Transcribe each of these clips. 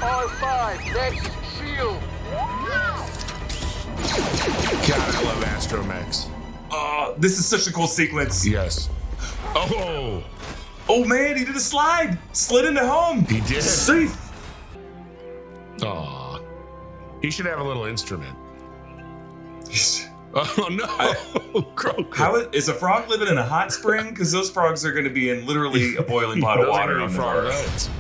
R5, next shield. God, I love Astromechs. Oh, this is such a cool sequence. Yes. Oh, Man, he did a slide. Slid into home. he did. Safe. Aw. He should have a little instrument. Oh no! How is a frog living in a hot spring? Because those frogs are going to be in literally a boiling pot of water on the bar.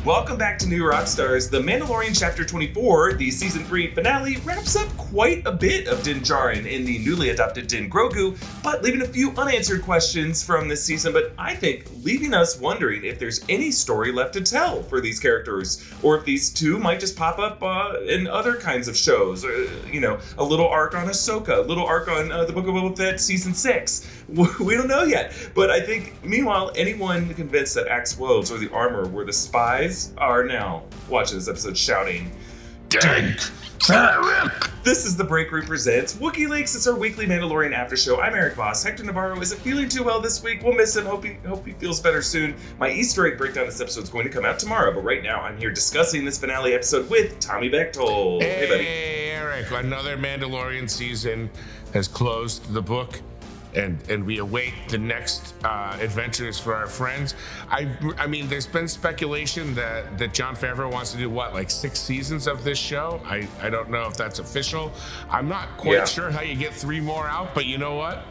Welcome back to New Rockstars. The Mandalorian Chapter 24, the Season 3 finale, wraps up quite a bit of Din Djarin in the newly adopted Din Grogu, but leaving a few unanswered questions from this season, but I think leaving us wondering if there's any story left to tell for these characters, or if these two might just pop up in other kinds of shows. A little arc on Ahsoka, a little arc on the Book of Boba Fett Season 6. We don't know yet, but I think, meanwhile, anyone convinced that Axe Woves or the armor were the spies are now watching this episode shouting, "Dank! This is The Break Room Presents Wookieeleaks. It's our weekly Mandalorian after show. I'm Erik Voss. Hector Navarro isn't feeling too well this week. We'll miss him. Hope he feels better soon. My Easter egg breakdown this episode is going to come out tomorrow, but right now I'm here discussing this finale episode with Tommy Bechtold. Hey, buddy. Hey, Erik. Another Mandalorian season has closed the book, and we await the next adventures for our friends. I mean, there's been speculation that Jon Favreau wants to do like 6 seasons of this show. I don't know if that's official. I'm not quite sure how you get 3 more out, but you know what?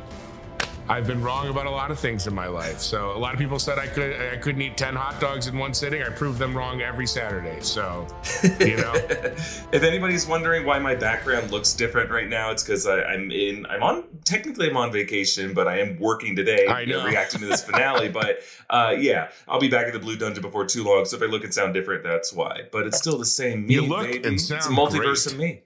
I've been wrong about a lot of things in my life. So a lot of people said I couldn't eat 10 hot dogs in one sitting. I prove them wrong every Saturday. So, If anybody's wondering why my background looks different right now, it's because I'm on vacation, but I am working today. I know. Reacting to this finale. But I'll be back in the Blue Dungeon before too long. So if I look and sound different, that's why. But it's still the same me, you look baby. and sound It's a multiverse great. of me.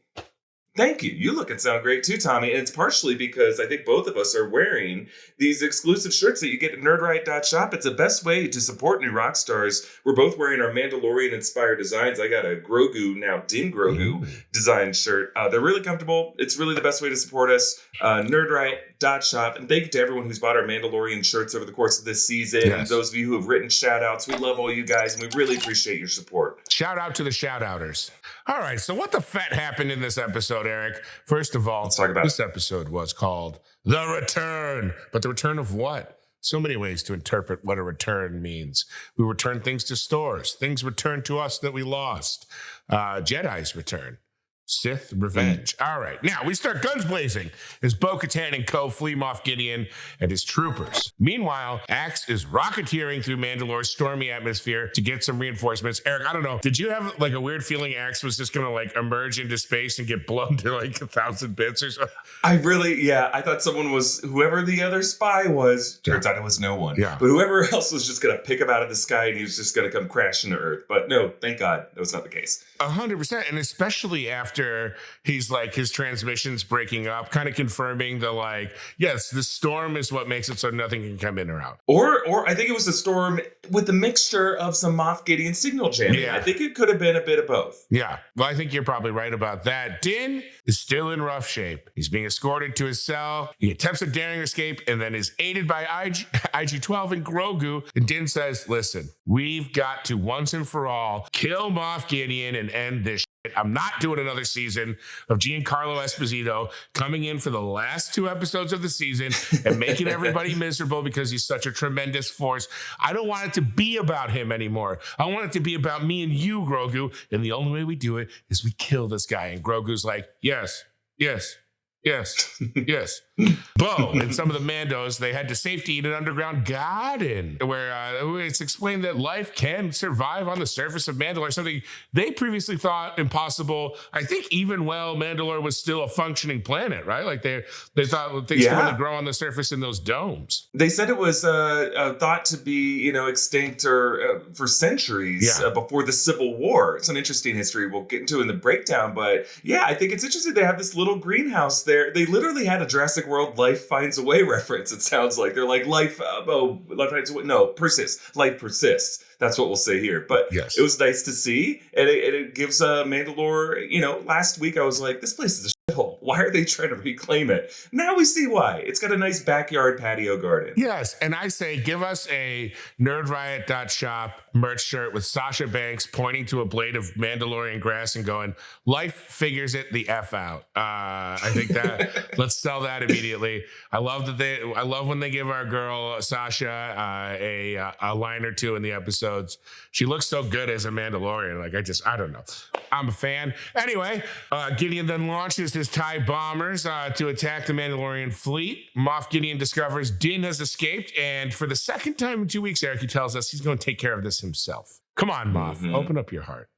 Thank you. You look and sound great too, Tommy. And it's partially because I think both of us are wearing these exclusive shirts that you get at nerdright.shop. It's the best way to support New Rockstars. We're both wearing our Mandalorian-inspired designs. I got a Grogu, now Din Grogu, designed shirt. They're really comfortable. It's really the best way to support us. Nerdright.shop. And thank you to everyone who's bought our Mandalorian shirts over the course of this season. Yes. And those of you who have written shout-outs. We love all you guys, and we really appreciate your support. Shout out to the shout-outers. All right, so what the FETT happened in this episode, Erik? First of all, Let's talk about this episode was called The Return. But the return of what? So many ways to interpret what a return means. We return things to stores. Things return to us that we lost. Jedi's return. Sith revenge. All right, now we start guns blazing as Bo-Katan and co. flee Moff Gideon and his troopers. Meanwhile, Axe is rocketeering through Mandalore's stormy atmosphere to get some reinforcements. Erik, I don't know, did you have like a weird feeling Axe was just gonna like emerge into space and get blown to like 1,000 bits or something? I thought someone was, whoever the other spy was, turns out it was no one. Yeah. But whoever else was just going to pick him out of the sky and he was just going to come crashing to Earth. But no, thank God, that was not the case. 100%, and especially after he's like his transmission's breaking up, kind of confirming the like, yes, the storm is what makes it so nothing can come in or out. Or I think it was a storm with the mixture of some Moff Gideon signal jamming. Yeah. I think it could have been a bit of both. Yeah, well, I think you're probably right about that. Din is still in rough shape. He's being escorted to his cell. He attempts a daring escape and then is aided by IG-12 and Grogu. And Din says, listen, we've got to once and for all kill Moff Gideon and end this shit. I'm not doing another season of Giancarlo Esposito coming in for the last 2 episodes of the season and making everybody miserable because he's such a tremendous force. I don't want it to be about him anymore. I want it to be about me and you, Grogu. And the only way we do it is we kill this guy. And Grogu's like, yes. Bo and some of the Mandos, they had to safety in an underground garden where it's explained that life can survive on the surface of Mandalore, something they previously thought impossible. I think even while Mandalore was still a functioning planet, right? Like they thought things could only grow on the surface in those domes. They said it was thought to be, extinct or for centuries before the Civil War. It's an interesting history we'll get into in the breakdown, but yeah, I think it's interesting. They have this little greenhouse there. They literally had a Jurassic World Life Finds a Way reference. It sounds like they're like life finds a way. No, persists. Life persists. That's what we'll say here. But yes, it was nice to see, and it gives Mandalore. Last week I was like, this place is a shithole. Why are they trying to reclaim it? Now we see why. It's got a nice backyard patio garden. Yes, and I say give us a nerdriot.shop merch shirt with Sasha Banks pointing to a blade of Mandalorian grass and going, "Life figures it the F out." I think that let's sell that immediately. I love when they give our girl Sasha a line or two in the episodes. She looks so good as a Mandalorian. Like I don't know. I'm a fan. Anyway, Gideon then launches his TIE bombers to attack the Mandalorian fleet. Moff Gideon discovers Din has escaped, and for the second time in 2 weeks, Erik, he tells us he's going to take care of this himself. Come on, Moff, open up your heart.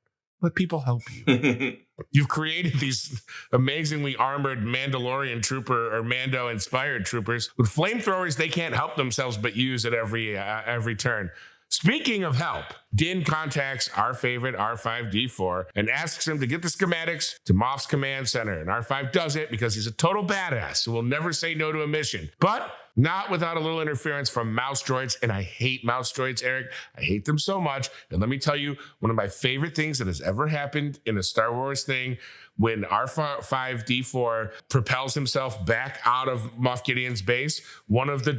Let people help you. You've created these amazingly armored Mandalorian trooper or Mando-inspired troopers with flamethrowers they can't help themselves but use at every turn. Speaking of help, Din contacts our favorite R5-D4 and asks him to get the schematics to Moff's command center. And R5 does it because he's a total badass who will never say no to a mission. But not without a little interference from mouse droids. And I hate mouse droids, Erik. I hate them so much. And let me tell you, one of my favorite things that has ever happened in a Star Wars thing, when R5-D4 propels himself back out of Moff Gideon's base, one of the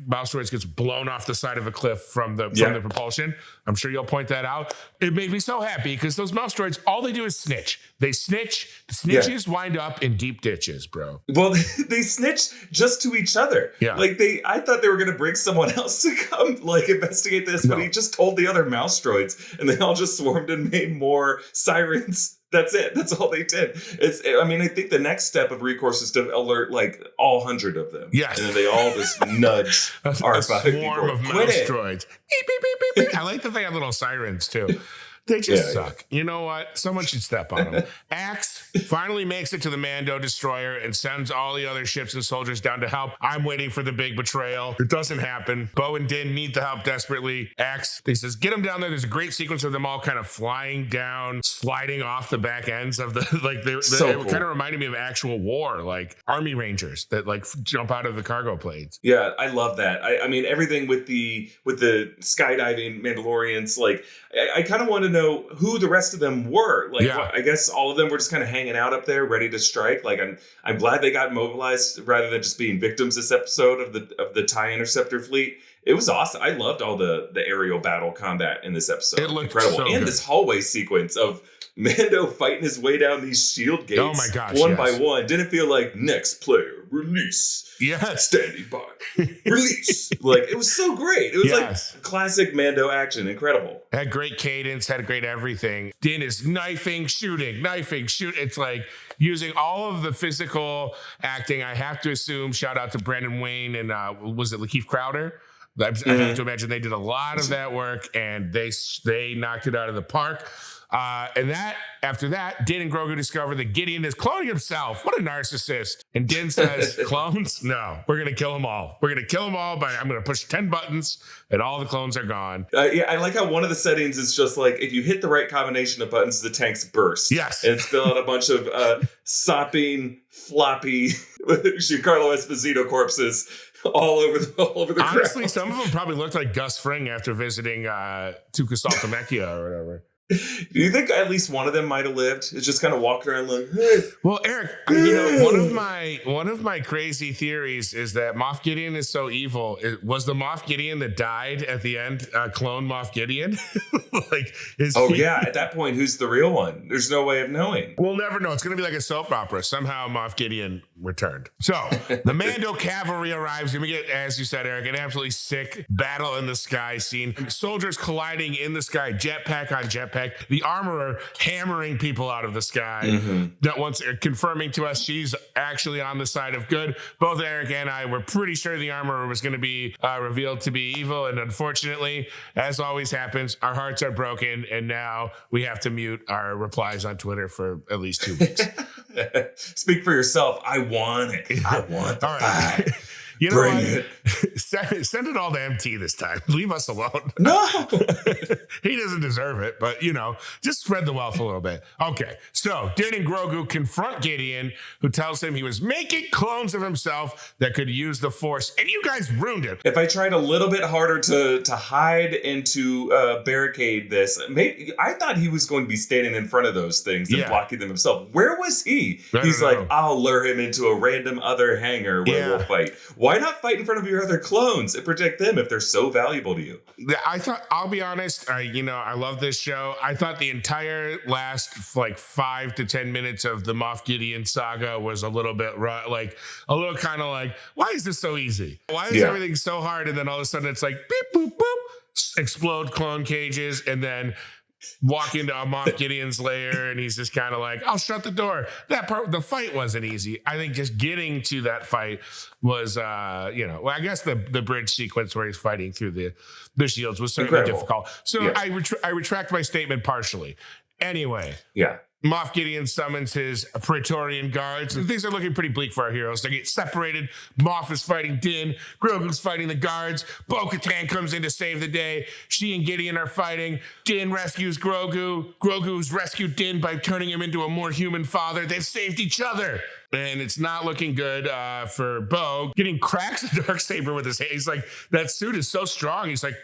mouse droids gets blown off the side of a cliff from the propulsion. I'm sure you'll point that out. It made me so happy because those mouse droids, all they do is snitch. They snitch. The snitches wind up in deep ditches, bro. Well, they snitch just to each other. Yeah. Like I thought they were going to bring someone else to come investigate this, but he just told the other mouse droids and they all just swarmed and made more sirens. That's it. That's all they did. I think the next step of recourse is to alert all 100 of them. Yes. And then they all just nudge R5. A swarm of mouse droids. Beep, beep, beep, beep, beep. I like that they have little sirens too. They just suck. You know what? Someone should step on them. Axe finally makes it to the Mando destroyer and sends all the other ships and soldiers down to help. I'm waiting for the big betrayal. It doesn't happen. Bo and Din need the help desperately. Axe, he says, get them down there. There's a great sequence of them all kind of flying down, sliding off the back ends of it cool. Kind of reminded me of actual war, like Army Rangers that jump out of the cargo planes. Yeah, I love that. I mean, everything with the skydiving Mandalorians, I kind of want to know who the rest of them were. I guess all of them were just kind of hanging out up there, ready to strike. I'm glad they got mobilized rather than just being victims this episode of the TIE Interceptor fleet. It was awesome. I loved all the aerial battle combat in this episode. It looked incredible, so and good. This hallway sequence of Mando fighting his way down these shield gates. Oh my gosh, one by one. Didn't feel like next player release. Yes. Standing by. Release. It was so great. It was classic Mando action. Incredible. Had great cadence, had great everything. Din is knifing, shooting. It's like using all of the physical acting. I have to assume, shout out to Brandon Wayne and was it Lakeith Crowder? I have to imagine they did a lot of that work and they knocked it out of the park. And after that, Din and Grogu discover that Gideon is cloning himself. What a narcissist. And Din says, clones? No, we're going to kill them all. I'm going to push 10 buttons and all the clones are gone. I like how one of the settings is just if you hit the right combination of buttons, the tanks burst. Yes. And spill out a bunch of sopping, floppy Giancarlo Esposito corpses all over the ground. Honestly, some of them probably looked like Gus Fring after visiting Tuca Saltamecchia or whatever. Do you think at least one of them might have lived? It's just kind of walking around hey. Well, Erik, one of my crazy theories is that Moff Gideon is so evil. Was the Moff Gideon that died at the end clone Moff Gideon? At that point, who's the real one? There's no way of knowing. We'll never know. It's going to be like a soap opera. Somehow Moff Gideon returned. So the Mando cavalry arrives and we get, as you said, Erik, an absolutely sick battle in the sky scene. Soldiers colliding in the sky, jetpack on jetpack. The armorer hammering people out of the sky. That once confirming to us she's actually on the side of good. Both Erik and I were pretty sure the armorer was going to be revealed to be evil. And unfortunately, as always happens, our hearts are broken. And now we have to mute our replies on Twitter for at least 2 weeks. Speak for yourself. I want it. I want the fight. You know Bring what? it. Send it all to MT this time. Leave us alone. No. He doesn't deserve it, but, just spread the wealth a little bit. Okay, so Din and Grogu confront Gideon, who tells him he was making clones of himself that could use the Force, and you guys ruined it. If I tried a little bit harder to hide and to barricade this, maybe I thought he was going to be standing in front of those things and blocking them himself. Where was he? He's like, I'll lure him into a random other hangar where we'll fight. Why not fight in front of your other clones and protect them if they're so valuable to you? I thought, I'll be honest, I love this show. I thought the entire last like 5 to 10 minutes of the Moff Gideon saga was a little bit a little kind of like, why is this so easy? Why is everything so hard? And then all of a sudden it's like beep, boop, boop, explode clone cages, and then walk into a Moff Gideon's lair, and he's just kind of like, I'll shut the door. That part, the fight wasn't easy. I think just getting to that fight was, I guess the bridge sequence where he's fighting through the shields was certainly difficult. So I retract my statement partially. Anyway. Yeah. Moff Gideon summons his Praetorian guards, and things are looking pretty bleak for our heroes. They get separated. Moff is fighting Din. Grogu's fighting the guards. Bo-Katan comes in to save the day. She and Gideon are fighting. Din rescues Grogu. Grogu's rescued Din by turning him into a more human father. They've saved each other. And it's not looking good for Bo. Getting cracks a Darksaber with his hand. He's like, that suit is so strong. He's like,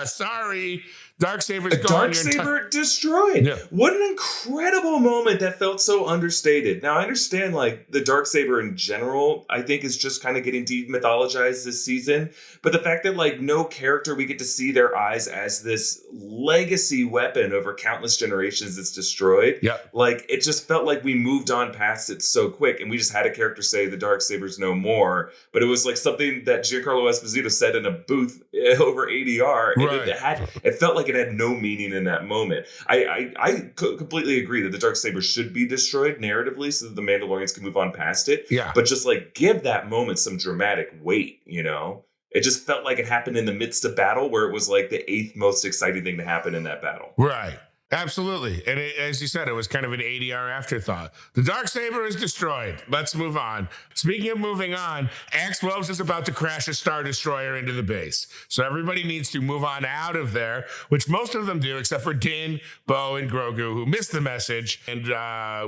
sorry. Darksaber's gone. Darksaber destroyed. Yeah. What an incredible moment that felt so understated. Now, I understand, like, the Darksaber in general, I think, is just kind of getting demythologized this season. But the fact that, like, no character we get to see their eyes as this legacy weapon over countless generations that's destroyed. Yeah. Like, it just felt like we moved on past it so quick. And we just had a character say the Darksaber's no more. But it was like something that Giancarlo Esposito said in a booth over ADR. And it felt like it had no meaning in that moment. I completely agree that the Darksaber should be destroyed narratively so that the Mandalorians can move on past it. Yeah. But just like give that moment some dramatic weight, you know? It just felt like it happened in the midst of battle where it was like the 8th most exciting thing to happen in that battle. Right. Absolutely. And as you said, it was kind of an ADR afterthought. The Darksaber is destroyed. Let's move on. Speaking of moving on, X-12 is about to crash a Star Destroyer into the base. So everybody needs to move on out of there, which most of them do, except for Din, Bo, and Grogu, who missed the message. And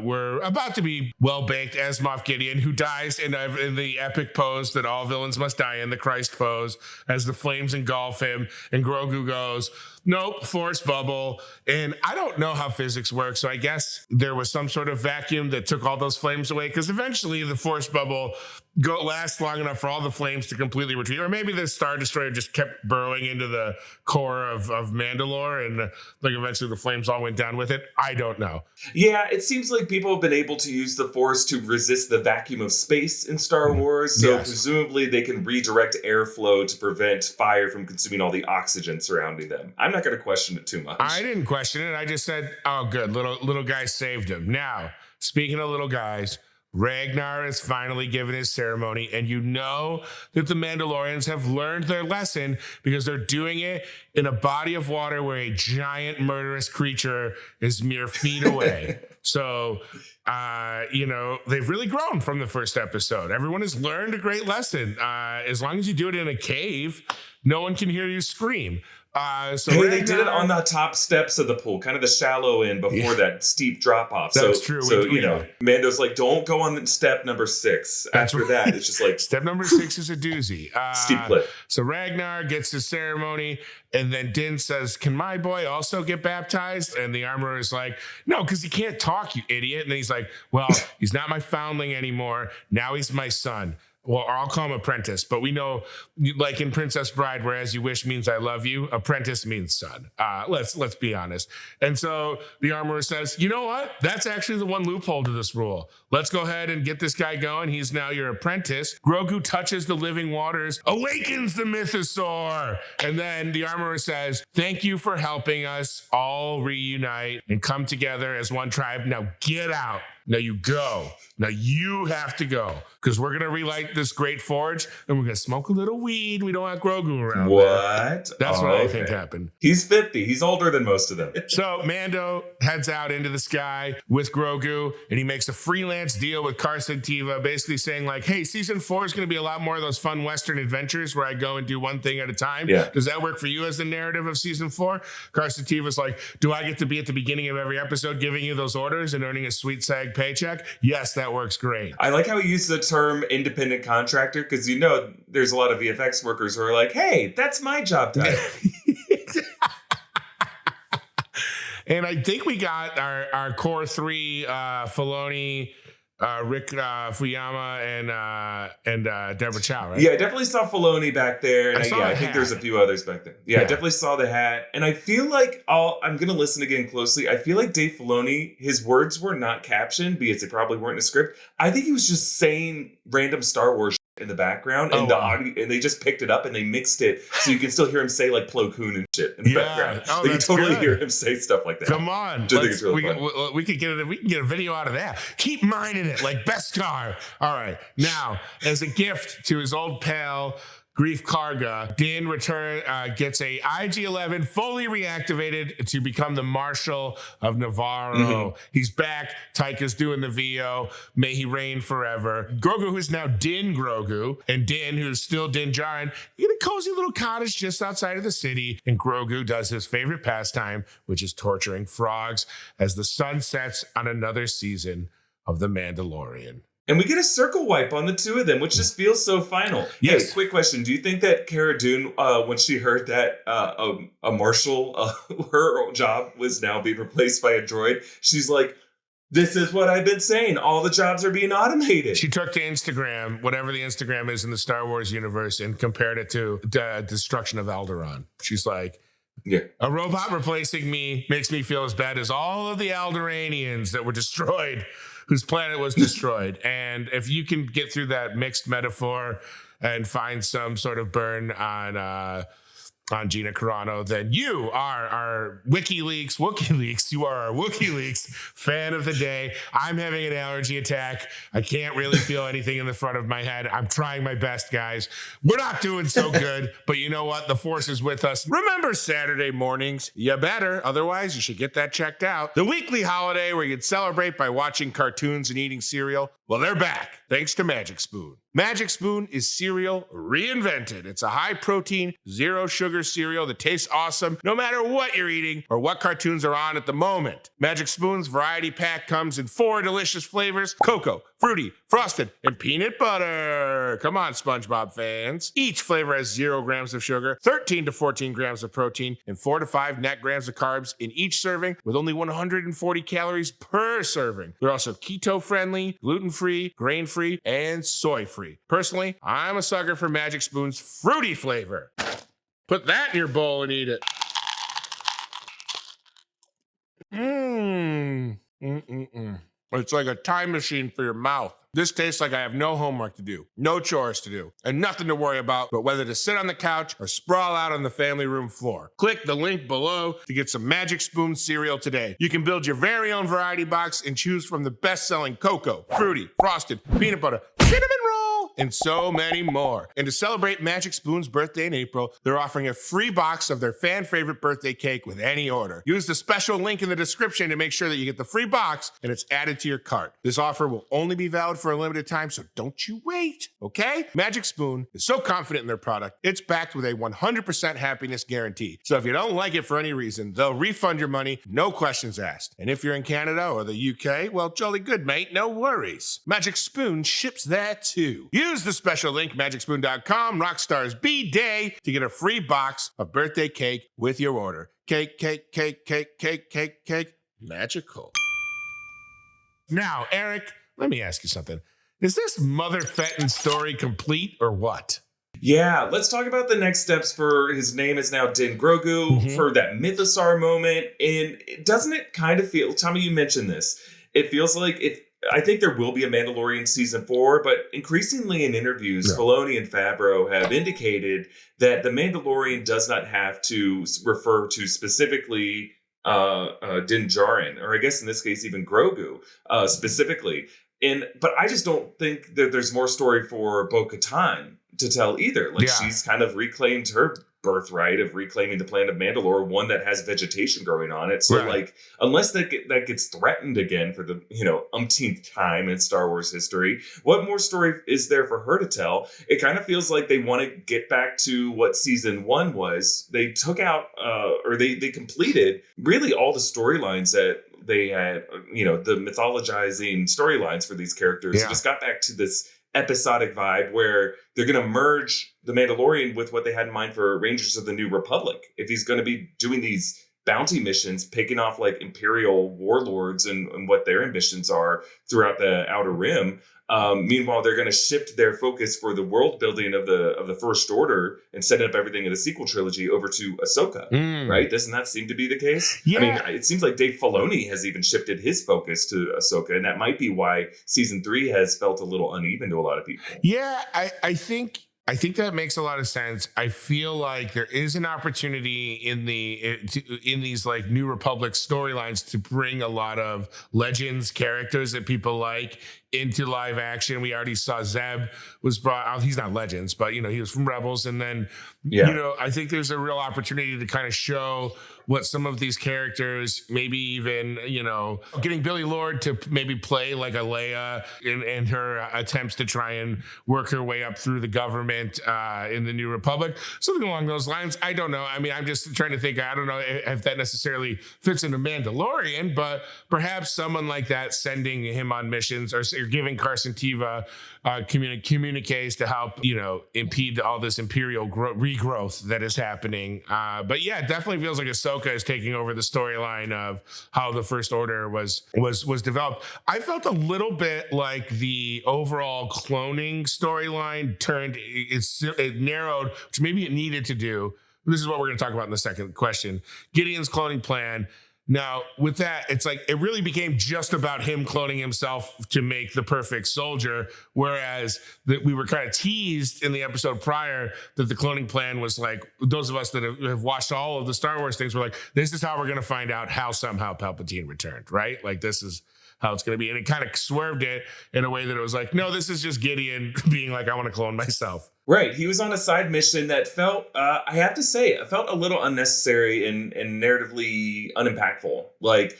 we're about to be well-baked as Moff Gideon, who dies in the epic pose that all villains must die in, the Christ pose, as the flames engulf him. And Grogu goes, nope, force bubble. And I don't know how physics work, so I guess there was some sort of vacuum that took all those flames away, because eventually the force bubble lasts long enough for all the flames to completely retreat. Or maybe the Star Destroyer just kept burrowing into the core of Mandalore, and like eventually the flames all went down with it. I don't know. Yeah, it seems like people have been able to use the Force to resist the vacuum of space in Star Wars, so presumably they can redirect airflow to prevent fire from consuming all the oxygen surrounding them. I'm not going to question it too much. I didn't question it. I just said, oh, good. Little guy saved him. Now, speaking of little guys, Ragnar is finally given his ceremony, and you know that the Mandalorians have learned their lesson because they're doing it in a body of water where a giant murderous creature is mere feet away. So, they've really grown from the first episode. Everyone has learned a great lesson. As long as you do it in a cave, no one can hear you scream. They did it on the top steps of the pool, kind of the shallow end before that steep drop off. That's true. So, Mando's like, don't go on step number 6. After that, it's just like... Step number 6 is a doozy. Steep cliff. So Ragnar gets his ceremony, and then Din says, can my boy also get baptized? And the armorer is like, no, because he can't talk, you idiot. And then he's like, well, he's not my foundling anymore. Now he's my son. Well, or I'll call him apprentice, but we know, like in Princess Bride, where as you wish means I love you, apprentice means son. Let's be honest. And so the armorer says, you know what? That's actually the one loophole to this rule. Let's go ahead and get this guy going. He's now your apprentice. Grogu touches the living waters, awakens the mythosaur. And then the armorer says, thank you for helping us all reunite and come together as one tribe. Now get out. Now you go. Now you have to go, because we're going to relight this great forge and we're going to smoke a little weed. We don't want Grogu around. What? That's what I think happened. He's 50. He's older than most of them. So Mando heads out into the sky with Grogu, and he makes a freelance deal with Carson Teva, basically saying like, hey, season 4 is going to be a lot more of those fun Western adventures where I go and do one thing at a time. Yeah. Does that work for you as the narrative of season 4? Carson Teva's like, do I get to be at the beginning of every episode giving you those orders and earning a sweet SAG paycheck? Yes, that works great. I like how he uses the term independent contractor, because there's a lot of VFX workers who are like, hey, that's my job title. And I think we got our core 3 Filoni, Rick Fuyama and Deborah Chow, right? Yeah, I definitely saw Filoni back there. And I think there's a few others back there. Yeah, I definitely saw the hat. And I feel like I'm going to listen again closely. I feel like Dave Filoni, his words were not captioned because they probably weren't in a script. I think he was just saying random Star Wars in the background, and audio, and they just picked it up and they mixed it so you can still hear him say like Plo Koon and shit in the background. You can totally hear him say stuff like that. Come on, I think it's really fun. We could get a video out of that. Keep mining it like Beskar. All right, now as a gift to his old pal Grief Karga, Din gets a IG-11 fully reactivated to become the Marshal of Navarro. Mm-hmm. He's back. Taika's doing the VO. May he reign forever. Grogu, who's now Din Grogu, and Din, who's still Din Djarin, in a cozy little cottage just outside of the city. And Grogu does his favorite pastime, which is torturing frogs, as the sun sets on another season of The Mandalorian. And we get a circle wipe on the two of them, which just feels so final. Yes. Hey, quick question. Do you think that Cara Dune, when she heard that a marshal, her job was now being replaced by a droid, she's like, this is what I've been saying. All the jobs are being automated. She took to Instagram, whatever the Instagram is in the Star Wars universe, and compared it to the destruction of Alderaan. She's like, a robot replacing me makes me feel as bad as all of the Alderaanians that were destroyed, whose planet was destroyed. And if you can get through that mixed metaphor and find some sort of burn on Gina Carano, then you are our Wookieeleaks. You are our Wookieeleaks fan of the day. I'm having an allergy attack. I can't really feel anything in the front of my head. I'm trying my best, guys. We're not doing so good, but you know what? The force is with us. Remember Saturday mornings? You better. Otherwise, you should get that checked out. The weekly holiday where you can celebrate by watching cartoons and eating cereal. Well, they're back, thanks to Magic Spoon. Magic Spoon is cereal reinvented. It's a high-protein, zero-sugar cereal that tastes awesome no matter what you're eating or what cartoons are on at the moment. Magic Spoon's variety pack comes in 4 delicious flavors: cocoa, fruity, frosted, and peanut butter. Come on, SpongeBob fans. Each flavor has 0 grams of sugar, 13 to 14 grams of protein, and 4 to 5 net grams of carbs in each serving, with only 140 calories per serving. They're also keto-friendly, gluten-free, grain-free, and soy-free. Personally, I'm a sucker for Magic Spoon's fruity flavor. Put that in your bowl and eat it. It's like a time machine for your mouth. This tastes like I have no homework to do, no chores to do, and nothing to worry about but whether to sit on the couch or sprawl out on the family room floor. Click the link below to get some Magic Spoon cereal today. You can build your very own variety box and choose from the best-selling cocoa, fruity, frosted, peanut butter, cinnamon roll, and so many more. And to celebrate Magic Spoon's birthday in April, they're offering a free box of their fan-favorite birthday cake with any order. Use the special link in the description to make sure that you get the free box and it's added to your cart. This offer will only be valid for a limited time, so don't you wait, okay? Magic Spoon is so confident in their product, it's backed with a 100% happiness guarantee. So if you don't like it for any reason, they'll refund your money, no questions asked. And if you're in Canada or the UK, well, jolly good, mate, no worries. Magic Spoon ships there too. Use the special link, magicspoon.com, Rockstars B-Day, to get a free box of birthday cake with your order. Cake, magical. Now, Erik, let me ask you something. Is this Mother Fetton story complete or what? Yeah, let's talk about the next steps for his name is now Din Grogu, for that Mythosaur moment. And doesn't it kind of feel, Tommy, you mentioned this, it feels like I think there will be a Mandalorian season 4, but increasingly in interviews, Filoni and Favreau have indicated that the Mandalorian does not have to refer to specifically Din Djarin, or I guess in this case even Grogu specifically. But I just don't think that there's more story for Bo-Katan to tell either. She's kind of reclaimed her birthright of reclaiming the planet of Mandalore, one that has vegetation growing on it. So unless that gets threatened again for the umpteenth time in Star Wars history, what more story is there for her to tell? It kind of feels like they want to get back to what season 1 was. They took out or they completed really all the storylines that they had, the mythologizing storylines for these characters. It just got back to this episodic vibe where they're going to merge the Mandalorian with what they had in mind for Rangers of the New Republic. If he's going to be doing these bounty missions, picking off like Imperial warlords and what their ambitions are throughout the Outer Rim. Meanwhile, they're going to shift their focus for the world building of the First Order and setting up everything in the sequel trilogy over to Ahsoka, right? Doesn't that seem to be the case? Yeah. I mean, it seems like Dave Filoni has even shifted his focus to Ahsoka, and that might be why season 3 has felt a little uneven to a lot of people. Yeah, I think that makes a lot of sense. I feel like there is an opportunity in these like New Republic storylines to bring a lot of Legends characters that people like into live action. We already saw Zeb was brought out. He's not Legends, but he was from Rebels. And then, I think there's a real opportunity to kind of show what some of these characters, maybe even, getting Billy Lord to maybe play like a Leia in her attempts to try and work her way up through the government in the New Republic. Something along those lines. I don't know. I mean, I'm just trying to think. I don't know if that necessarily fits into Mandalorian, but perhaps someone like that sending him on missions or giving Carson Teva communiques to help, impede all this Imperial regrowth that is happening. But yeah, it definitely feels like Ahsoka is taking over the storyline of how the First Order was developed. I felt a little bit like the overall cloning storyline it narrowed, which maybe it needed to do. This is what we're going to talk about in the second question. Gideon's cloning plan. Now, with that, it's like it really became just about him cloning himself to make the perfect soldier, whereas we were kind of teased in the episode prior that the cloning plan was like, those of us that have watched all of the Star Wars things were like, this is how we're going to find out how somehow Palpatine returned, right? Like, this is how it's going to be. And it kind of swerved it in a way that it was like, no, this is just Gideon being like, I want to clone myself. Right. He was on a side mission that felt, I have to say, it felt a little unnecessary and narratively unimpactful. Like,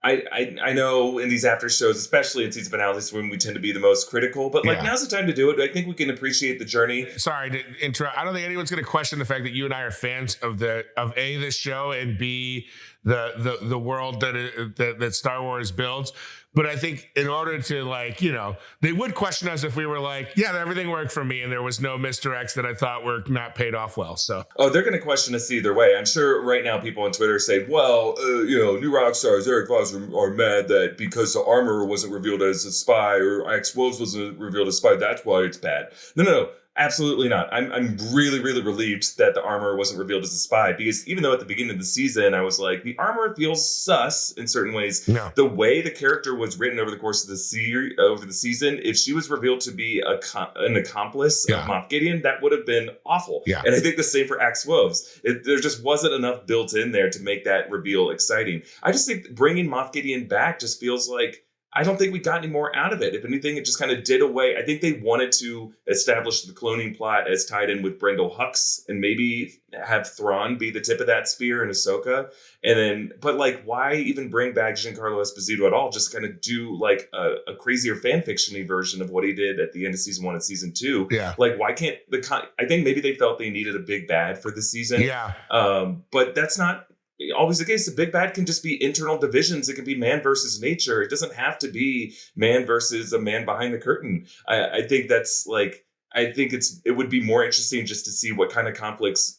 I know in these after shows, especially in season finales, when we tend to be the most critical, but now's the time to do it. I think we can appreciate the journey. Sorry to interrupt. I don't think anyone's going to question the fact that you and I are fans of A, this show, and B, the world that Star Wars builds. But I think in order to they would question us if we were like, yeah, everything worked for me and there was no misdirects that I thought were not paid off well. So, they're going to question us either way. I'm sure right now people on Twitter say, well, new Rockstars, Erik Voss are mad that because the armor wasn't revealed as a spy or X-Wolves wasn't revealed as a spy, that's why it's bad. No. Absolutely not. I'm really, really relieved that the armor wasn't revealed as a spy, because even though at the beginning of the season I was like, the armor feels sus in certain ways. No. The way the character was written over the course of the season, if she was revealed to be an accomplice of Moff Gideon, that would have been awful. Yeah. And I think the same for X-Wolves. There just wasn't enough built in there to make that reveal exciting. I just think bringing Moff Gideon back just feels like, I don't think we got any more out of it. If anything, it just kind of did away. I think they wanted to establish the cloning plot as tied in with Brendol Hux and maybe have Thrawn be the tip of that spear in Ahsoka. And then, but why even bring back Giancarlo Esposito at all? Just kind of do a crazier fan fiction-y version of what he did at the end of season 1 and season 2. Yeah. Why can't I think maybe they felt they needed a big bad for this season. Yeah. But that's not always the case. The big bad can just be internal divisions. It can be man versus nature. It doesn't have to be man versus a man behind the curtain. I think that's I think it would be more interesting just to see what kind of conflicts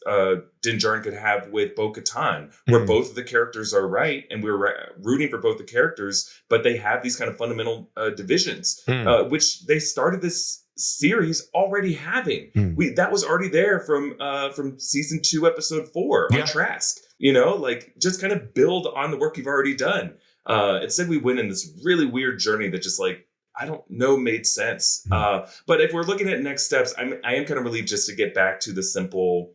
Din Djarin could have with Bo-Katan, where both of the characters are right and we're rooting for both the characters, but they have these kind of fundamental divisions, which they started this series already having. That was already there from season 2, episode 4 on Trask. Just kind of build on the work you've already done. Instead, we went in this really weird journey that just I don't know made sense. But if we're looking at next steps, I am kind of relieved just to get back to the simple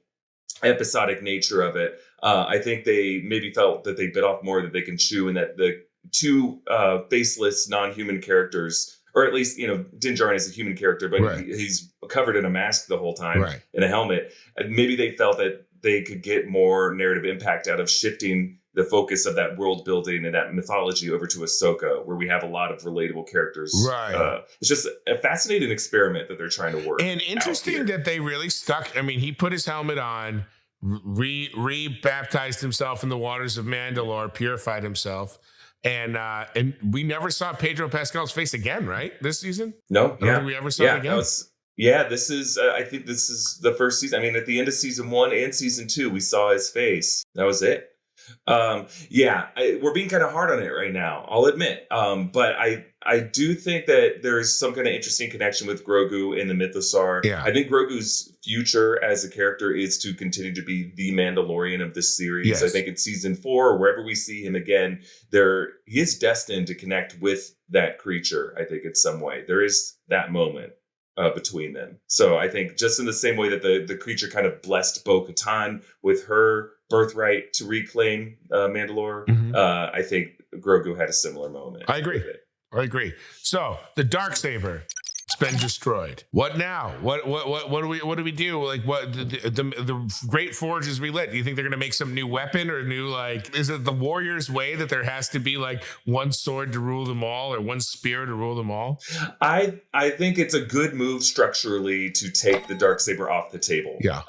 episodic nature of it. I think they maybe felt that they bit off more that they can chew, and that the two faceless non-human characters, or at least, Din Djarin is a human character, but he's covered in a mask the whole time, in a helmet. And maybe they felt that they could get more narrative impact out of shifting the focus of that world building and that mythology over to Ahsoka, where we have a lot of relatable characters. Right. It's just a fascinating experiment that they're trying to work. And interesting that they really stuck. I mean, he put his helmet on, re-baptized himself in the waters of Mandalore, purified himself. And we never saw Pedro Pascal's face again, right? This season? No. I don't think we ever saw it again. This is, I think this is the first season. I mean, at the end of season 1 and season 2, we saw his face. That was it. We're being kind of hard on it right now, I'll admit. But I do think that there's some kind of interesting connection with Grogu in the Mythosaur. Yeah. I think Grogu's future as a character is to continue to be the Mandalorian of this series. Yes. I think in season 4, or wherever we see him again, he is destined to connect with that creature, I think, in some way. There is that moment between them. So I think just in the same way that the creature kind of blessed Bo-Katan with her birthright to reclaim Mandalore, I think Grogu had a similar moment. I agree. So the Darksaber, it's been destroyed. What now? What do we do? Like, what the Great Forge is relit? Do you think they're gonna make some new weapon or new, like, is it the warrior's way that there has to be like one sword to rule them all or one spear to rule them all? I think it's a good move structurally to take the Darksaber off the table. Yeah.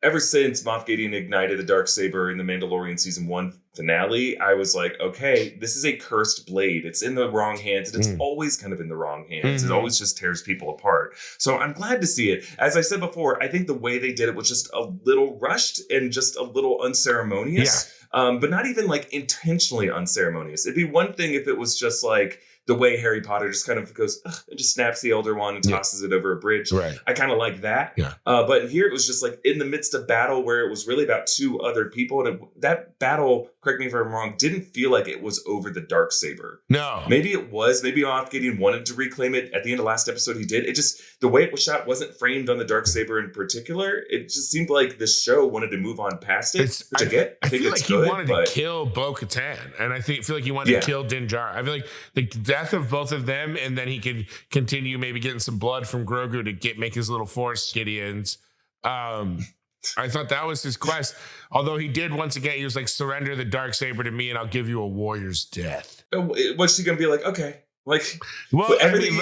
Ever since Moff Gideon ignited the Darksaber in the Mandalorian season 1 finale, I was like, okay, this is a cursed blade. It's in the wrong hands, and it's always kind of in the wrong hands. It always just tears people apart. So I'm glad to see it. As I said before, I think the way they did it was just a little rushed and just a little unceremonious, but not even like intentionally unceremonious. It'd be one thing if it was just like the way Harry Potter just kind of goes and just snaps the Elder Wand and tosses it over a bridge. Right. I kind of like that. Yeah. But here it was just like in the midst of battle where it was really about 2 other people. And that battle, correct me if I'm wrong, didn't feel like it was over the Darksaber. No. Maybe it was. Maybe Moff Gideon wanted to reclaim it. At the end of last episode, he did. It just, the way it was shot wasn't framed on the Darksaber in particular. It just seemed like the show wanted to move on past it, which I get. I think feel it's like good, he wanted to kill Bo-Katan, and I feel like he wanted to kill Din Djarin. I feel like the death of both of them, and then he could continue maybe getting some blood from Grogu to make his little Force Gideons. I thought that was his quest. Although he did, once again, he was like, surrender the Darksaber to me and I'll give you a warrior's death. What's she going to be like? Okay. Like, well, everything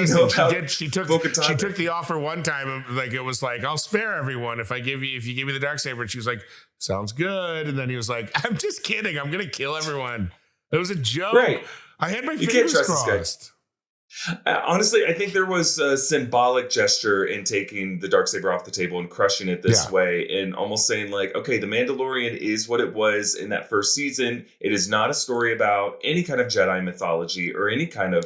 she took the offer one time. Like, it was like, I'll spare everyone if you give me the Darksaber. And she was like, sounds good. And then he was like, I'm just kidding. I'm going to kill everyone. It was a joke. Right. I had my fingers crossed. Honestly, I think there was a symbolic gesture in taking the Darksaber off the table and crushing it this way, and almost saying like, okay, the Mandalorian is what it was in that first season. It is not a story about any kind of Jedi mythology or any kind of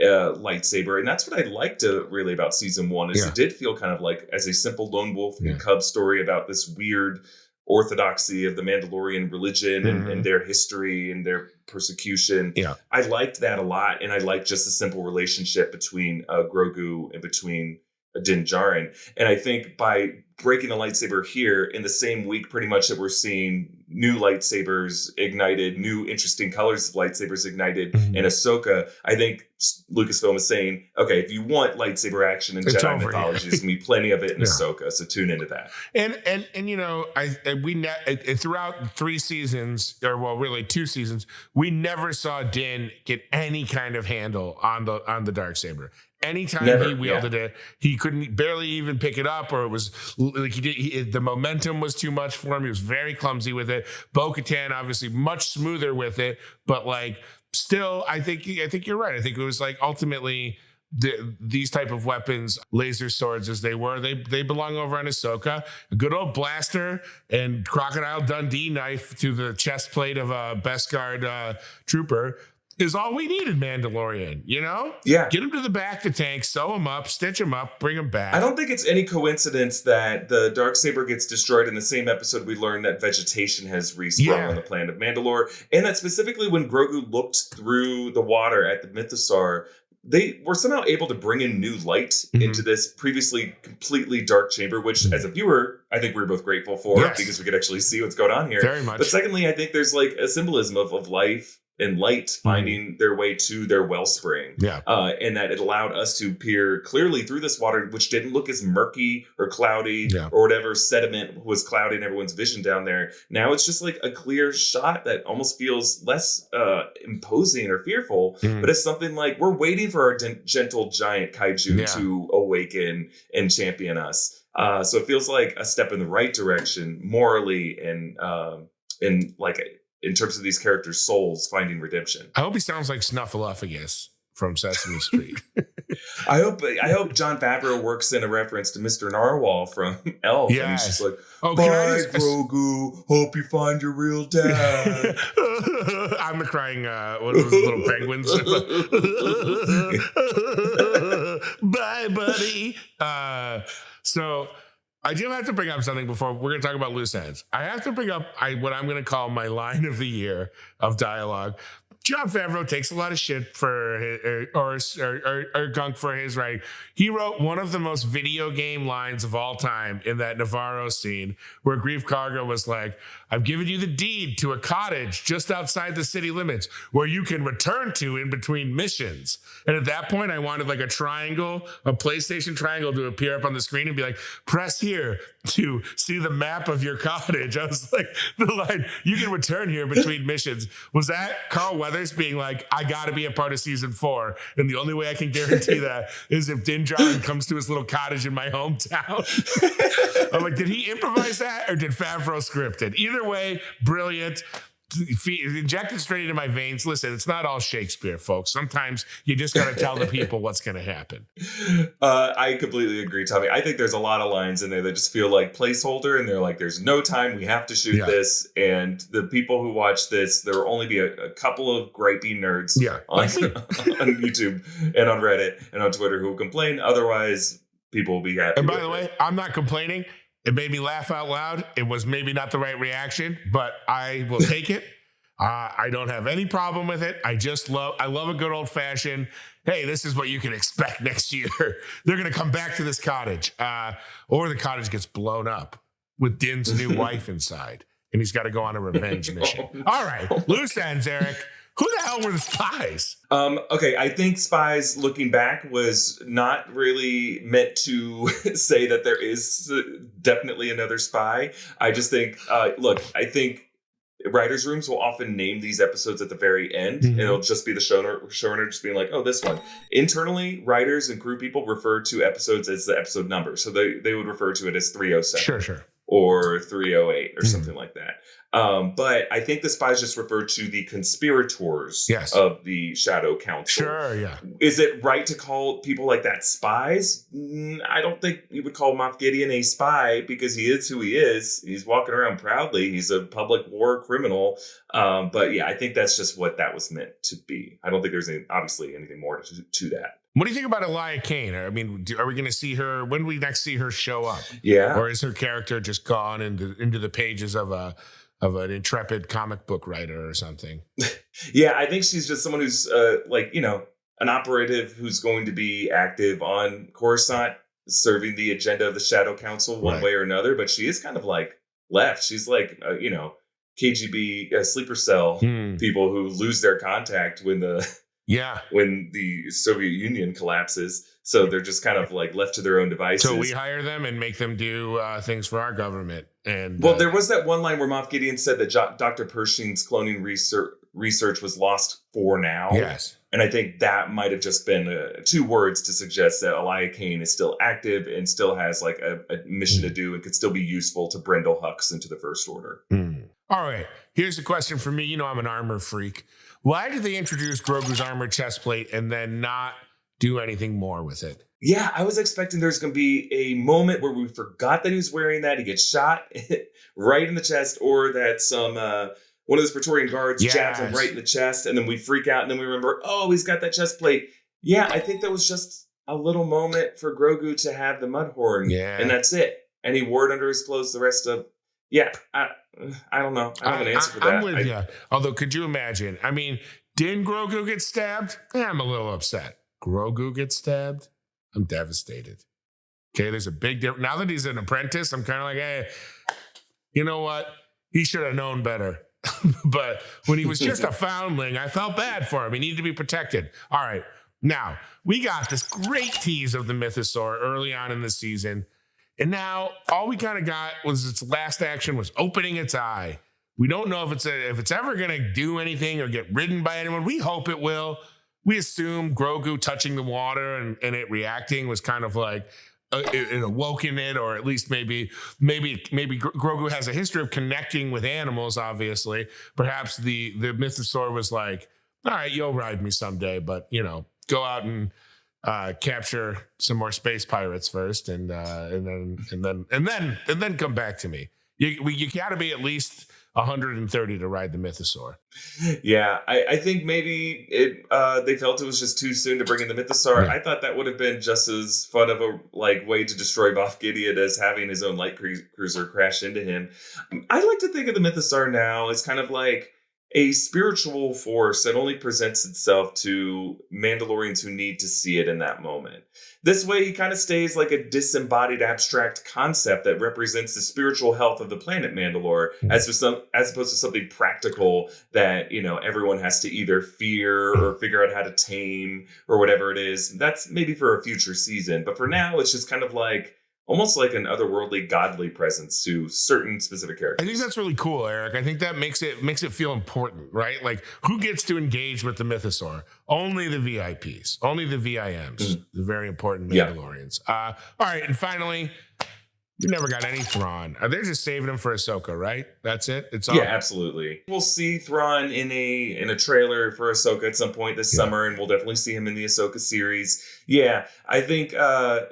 lightsaber. And that's what I liked really about season 1 is it did feel kind of like as a simple lone wolf and cub story about this weird orthodoxy of the Mandalorian religion and their history and their persecution. Yeah. I liked that a lot. And I liked just the simple relationship between Grogu and between Din Djarin. And I think by breaking the lightsaber here in the same week, pretty much that we're seeing new lightsabers ignited, new interesting colors of lightsabers ignited in Ahsoka, I think Lucasfilm is saying, okay, if you want lightsaber action in Jedi mythology, there's gonna be plenty of it in Ahsoka. So tune into that. And you know, throughout 3 seasons, or well, really 2 seasons, we never saw Din get any kind of handle on the Darksaber. Anytime he wielded it, he couldn't barely even pick it up, or it was like the momentum was too much for him. He was very clumsy with it. Bo-Katan obviously much smoother with it, but like still, I think you're right. I think it was like ultimately these type of weapons, laser swords as they were, they belong over on Ahsoka. A good old blaster and Crocodile Dundee knife to the chest plate of a Beskar trooper is all we needed, Mandalorian, you know? Yeah. Get him to the back of the tank, sew him up, stitch him up, bring him back. I don't think it's any coincidence that the Darksaber gets destroyed in the same episode we learn that vegetation has resprung on the planet of Mandalore, and that specifically when Grogu looked through the water at the Mythosaur, they were somehow able to bring in new light into this previously completely dark chamber, which as a viewer, I think we were both grateful for because we could actually see what's going on here. Very much. But secondly, I think there's like a symbolism of life and light finding their way to their wellspring. Yeah. And that it allowed us to peer clearly through this water, which didn't look as murky or cloudy or whatever sediment was clouding everyone's vision down there. Now it's just like a clear shot that almost feels less imposing or fearful, but it's something like we're waiting for our gentle giant kaiju to awaken and champion us. So it feels like a step in the right direction morally and in terms of these characters' souls finding redemption. I hope he sounds like Snuffleupagus from Sesame Street. I hope Jon Favreau works in a reference to Mr. Narwhal from Elf. Yes. And he's just like, Oh, bye, Grogu. Hope you find your real dad. I'm the crying, what are those little penguins? Bye, buddy. So I do have to bring up something before we're going to talk about loose ends. I have to bring up what I'm going to call my line of the year of dialogue. Jon Favreau takes a lot of shit for his, or gunk for his writing. He wrote one of the most video game lines of all time in that Navarro scene where Grief Karga was like, I've given you the deed to a cottage just outside the city limits where you can return to in between missions. And at that point, I wanted like a triangle, a PlayStation triangle to appear up on the screen and be like, press here to see the map of your cottage. I was like, the line, you can return here between missions. Was that Carl Weathers being like, I got to be a part of season 4. And the only way I can guarantee that is if Din Djarin comes to his little cottage in my hometown. I'm like, did he improvise that or did Favreau script it? Either way, brilliant. Injected straight into my veins. Listen, it's not all Shakespeare, folks. Sometimes you just got to tell the people what's going to happen. I completely agree, Tommy. I think there's a lot of lines in there that just feel like placeholder, and they're like, there's no time. We have to shoot this. And the people who watch this, there will only be a couple of gripey nerds on YouTube and on Reddit and on Twitter who will complain. Otherwise, people will be happy. And by the way, I'm not complaining. It made me laugh out loud. It was maybe not the right reaction, but I will take it. I don't have any problem with it. I love a good old fashioned, hey, this is what you can expect next year. They're going to come back to this cottage. Or the cottage gets blown up with Din's new wife inside. And he's got to go on a revenge mission. All right. Loose ends, Erik. Who the hell were the spies? Okay, I think spies, looking back, was not really meant to say that there is definitely another spy. I just think, I think writers' rooms will often name these episodes at the very end, and it'll just be the showrunner just being like, oh, this one. Internally, writers and crew people refer to episodes as the episode number. So they would refer to it as 307. Sure. Or 308 or something like that. But I think the spies just refer to the conspirators of the Shadow Council. Sure, yeah. Is it right to call people like that spies? I don't think you would call Moff Gideon a spy because he is who he is. He's walking around proudly. He's a public war criminal. But yeah, I think that's just what that was meant to be. I don't think there's obviously anything more to that. What do you think about Elia Kane? I mean, are we going to see her? When do we next see her show up? Yeah. Or is her character just gone into the pages of an intrepid comic book writer or something? Yeah, I think she's just someone who's an operative who's going to be active on Coruscant, serving the agenda of the Shadow Council one way or another. But she is kind of like left. She's like, KGB sleeper cell people who lose their contact when the Soviet Union collapses. So they're just kind of like left to their own devices. So we hire them and make them do things for our government. And there was that one line where Moff Gideon said that Dr. Pershing's cloning research was lost for now. Yes. And I think that might have just been 2 words to suggest that Elia Kane is still active and still has like a mission to do and could still be useful to Brendel Hux into the First Order. All right. Here's a question for me. I'm an armor freak. Why did they introduce Grogu's armor chest plate and then not do anything more with it? Yeah, I was expecting there's going to be a moment where we forgot that he was wearing that. He gets shot right in the chest, or that some one of those Praetorian guards jabs him right in the chest, and then we freak out, and then we remember, oh, he's got that chest plate. Yeah, I think that was just a little moment for Grogu to have the Mudhorn, and that's it. And he wore it under his clothes the rest of... I don't know. I don't have an answer for that. I'm with you. Although, could you imagine? I mean, didn't Grogu get stabbed? I'm a little upset. Grogu gets stabbed? I'm devastated. Okay, there's a big difference. Now that he's an apprentice, I'm kind of like, hey, you know what? He should have known better. But when he was just a foundling, I felt bad for him. He needed to be protected. All right. Now, we got this great tease of the Mythosaur early on in the season. And now all we kind of got was its last action was opening its eye. We don't know if it's ever going to do anything or get ridden by anyone. We hope it will. We assume Grogu touching the water and it reacting was kind of like it awoken it, or at least maybe Grogu has a history of connecting with animals. Obviously, perhaps the Mythosaur was like, all right, you'll ride me someday, but good go out and capture some more space pirates first, and then come back to me. You got to be at least 130 to ride the Mythosaur. Yeah, I think maybe they felt it was just too soon to bring in the Mythosaur. I thought that would have been just as fun of a way to destroy Moff Gideon as having his own light cruiser crash into him. I like to think of the Mythosaur now as kind of like a spiritual force that only presents itself to Mandalorians who need to see it in that moment. This way, he kind of stays like a disembodied abstract concept that represents the spiritual health of the planet Mandalore, as opposed to something practical that, everyone has to either fear or figure out how to tame or whatever it is. That's maybe for a future season. But for now, it's just kind of like almost like an otherworldly, godly presence to certain specific characters. I think that's really cool, Eric. I think that makes it feel important, right? Like, who gets to engage with the Mythosaur? Only the VIPs, only the VIMs, the very important Mandalorians. All right, and finally, we never got any Thrawn. They're just saving him for Ahsoka, right? That's it. It's all. Yeah, absolutely. We'll see Thrawn in a trailer for Ahsoka at some point this summer, and we'll definitely see him in the Ahsoka series. Yeah, I think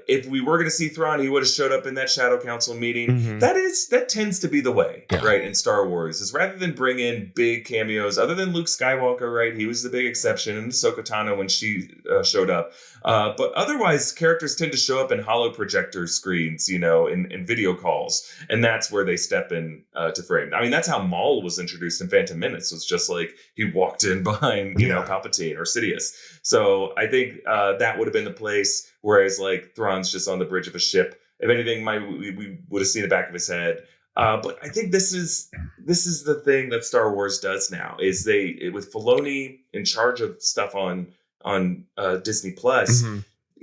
if we were going to see Thrawn, he would have showed up in that Shadow Council meeting. That tends to be the way, right, in Star Wars, is rather than bring in big cameos, other than Luke Skywalker, right? He was the big exception, and Ahsoka Tano when she showed up. But otherwise, characters tend to show up in holo projector screens, in video calls, and that's where they step in to frame. I mean, that's how Maul was introduced in Phantom Menace. Was just like he walked in behind, Palpatine or Sidious. So I think that would have been the place, whereas like Thrawn's just on the bridge of a ship. If anything, we would have seen the back of his head. But I think this is the thing that Star Wars does now, is with Filoni in charge of stuff on Disney Plus,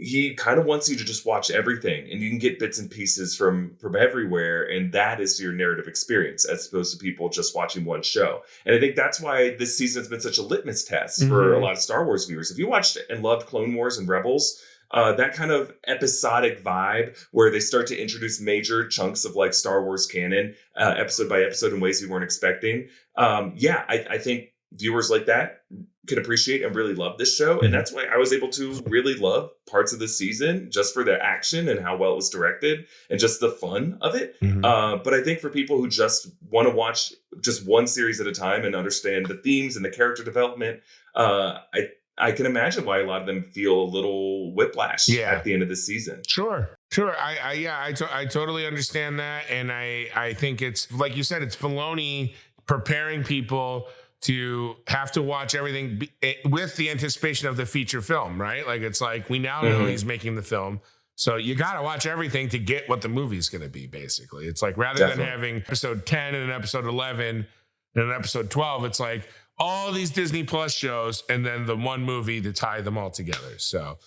he kind of wants you to just watch everything, and you can get bits and pieces from everywhere, and that is your narrative experience, as opposed to people just watching one show. And I think that's why this season has been such a litmus test for a lot of Star Wars viewers. If you watched and loved Clone Wars and Rebels, that kind of episodic vibe where they start to introduce major chunks of like Star Wars canon, episode by episode, in ways you weren't expecting. I think viewers like that can appreciate and really love this show. And that's why I was able to really love parts of this season, just for the action and how well it was directed and just the fun of it. But I think for people who just want to watch just one series at a time and understand the themes and the character development, I can imagine why a lot of them feel a little whiplash at the end of the season. Sure. I totally understand that. And I think it's, like you said, it's Filoni preparing people to have to watch everything with the anticipation of the feature film, right? Like, it's like, we now know he's making the film, so you got to watch everything to get what the movie's going to be, basically. It's like, rather than having episode 10 and an episode 11 and an episode 12, it's like all these Disney Plus shows and then the one movie to tie them all together. So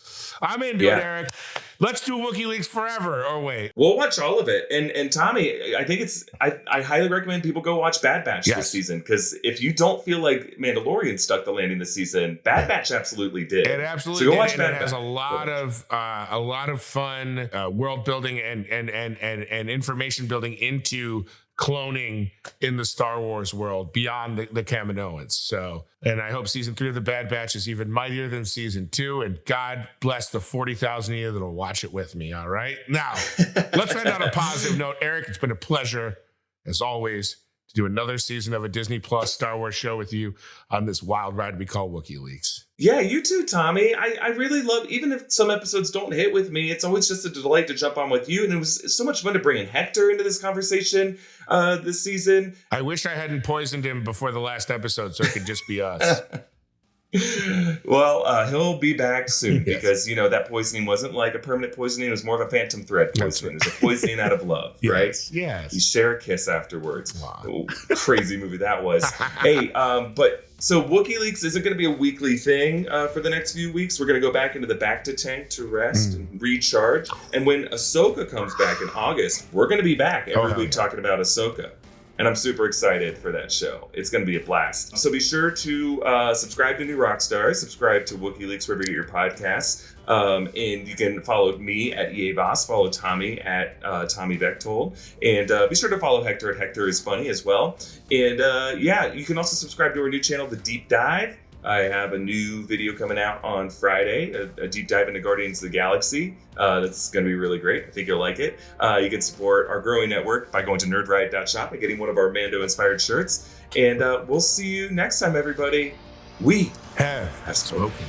I'm into it, Eric. Let's do Wookieeleaks forever. Or wait. We'll watch all of it. And Tommy, I think I highly recommend people go watch Bad Batch this season, because if you don't feel like Mandalorian stuck the landing this season, Bad Batch absolutely did. It absolutely did. Watch Bad Batch. It has a lot of fun world building and information building into cloning in the Star Wars world beyond the Kaminoans. So, and I hope season 3 of the Bad Batch is even mightier than season 2. And God bless the 40,000 of you that'll watch it with me. All right. Now, let's end on a positive note. Eric, it's been a pleasure, as always, to do another season of a Disney Plus Star Wars show with you on this wild ride we call Wookieeleaks. Yeah, you too, Tommy. I really love, even if some episodes don't hit with me, it's always just a delight to jump on with you. And it was so much fun to bring in Hector into this conversation this season. I wish I hadn't poisoned him before the last episode so it could just be us. Well, he'll be back soon because, that poisoning wasn't like a permanent poisoning. It was more of a phantom thread poisoning. It was a poisoning out of love, right? Yes. You share a kiss afterwards. Wow. Oh, crazy movie that was. Hey, so Wookieeleaks isn't going to be a weekly thing for the next few weeks. We're going to go back into the Bacta tank to rest and recharge. And when Ahsoka comes back in August, we're going to be back every week talking about Ahsoka. And I'm super excited for that show. It's going to be a blast. So be sure to subscribe to New Rockstars, subscribe to Wookieeleaks wherever you get your podcasts. And you can follow me at EA Voss, follow Tommy at Tommy Bechtold, and be sure to follow Hector at Hector is Funny as well. And you can also subscribe to our new channel, The Deep Dive. I have a new video coming out on Friday, a deep dive into Guardians of the Galaxy. That's going to be really great. I think you'll like it. You can support our growing network by going to nerdriot.shop and getting one of our Mando-inspired shirts. And we'll see you next time, everybody. We have spoken.